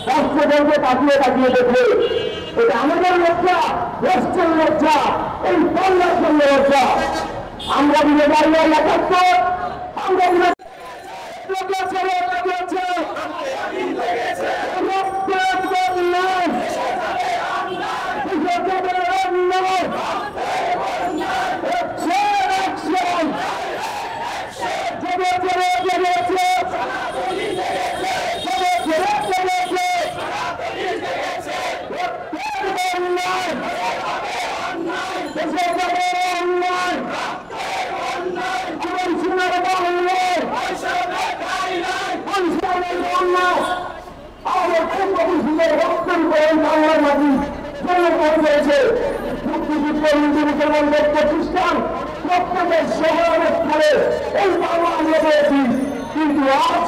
রাষ্ট্রদলকে তাকিয়ে তাকিয়ে দেখে এটা আমাদের লজ্জা, রাষ্ট্রের লজ্জা, এই বাংলার জন্য লজ্জা। আমরা দিনে দাঁড়িয়ে একাত্তর, আমরা দিনে মুসলমানদের প্রতিষ্ঠান প্রত্যেকের সহায়তা করে এই বাংলা আমরা পেয়েছি। কিন্তু আজ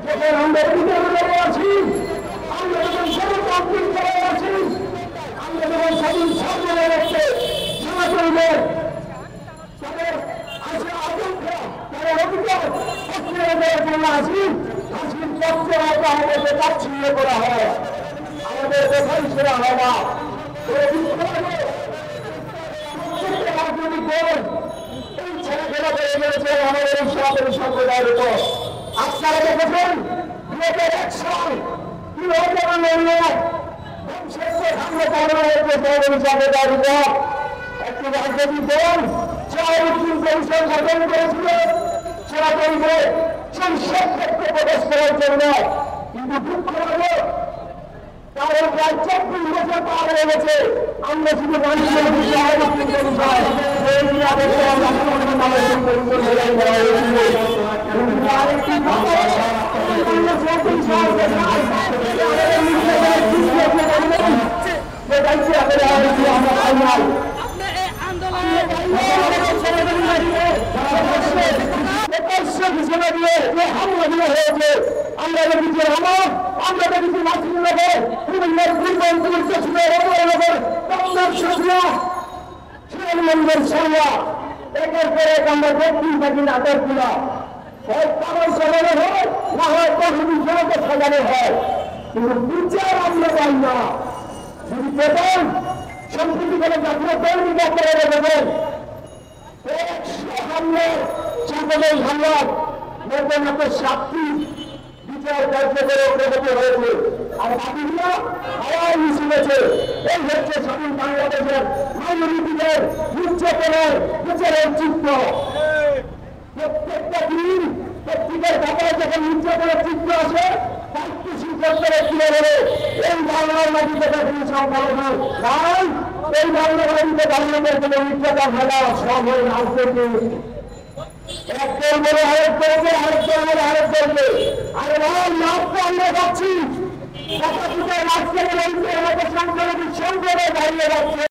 যখন আমরা বিদ্যালয়ে আছি, আমরা যখন সব কমপ্লিট করে আছি, আমরা যখন স্বাধীন সরকারের রাখতে সেবা করবে তাদের আছে আকাঙ্ক্ষা, তাদের অধিকার প্রক্রিয়াদের জন্য আছি। হাসির পক্ষে হয়তো আমাদেরকে তাচ্ছিল্য করা হয়, আমাদের কোথায় সেরা হয় না। ছেলেখেলা করে গেছে আমাদের এই সরকারি সম্প্রদায়ের উপর। আপনারা দেখেছেন ব্লকের অ্যাকশন কিভাবে সামনে চালানো হয়েছে সরকারি সম্প্রদায়ের উপর। একটি রাজনৈতিক দল চাউদ্দিন কমিশন গঠন করেছিল সেরা করিবে সেই সত্যকে প্রকাশ করার জন্য। কিন্তু দুঃখ হলো তাদের প্রায় 24 বছর পার হয়ে গেছে, আমরা শুধু মানুষের আমরা দেখেছি আমরা দেখেছি নাসিরনগর, কুমিল্লার পূর্বাঞ্চলের শিরোমন্দির সারিয়া একের পর এক আমরা দক্ষিণ থাকি নাটকগুলা হয় পাগল সাজানো হয়, না হয় কখনই জনতা সাজানো হয়। কিন্তু বিচার আমরা পাই না। যদি পেতেন সম্প্রতি করে জাতীয় কর্মীরা করে দেবেন 100 হামলার সাম্প্রদায়িক হামলার মধ্যে মাত্র 7টি বিচার কার্যকর প্রগতি হয়েছে, আর বাকিগুলো হাওয়ায় মিশিয়েছে। এই হচ্ছে স্বাধীন বাংলাদেশের মাইনরিটিদের নির্যাতনের বিচারের চিত্র। প্রত্যেকটা দিন পত্রিকার ঢাকায় যখন নির্যাতনের চিত্র আসে দায়িত্বশীল সরকারের তুলে ধরে এই বাংলার মাটিতে কোনো সম্ভাবনা নাই। এই বাংলার মাটিতে বাংলাদেশের কোনো নির্যাতন ফেলা সব রাজনৈতিক এক দল বলে আরেক দলকে, আরেক দল বলে আরেক দলকে। আরে ভাই লাভ তো আমরা পাচ্ছি, রাজনীতির রাজনীতি আমাদের সংখ্যালঘু সংগ্রামে দাঁড়িয়ে যাচ্ছে।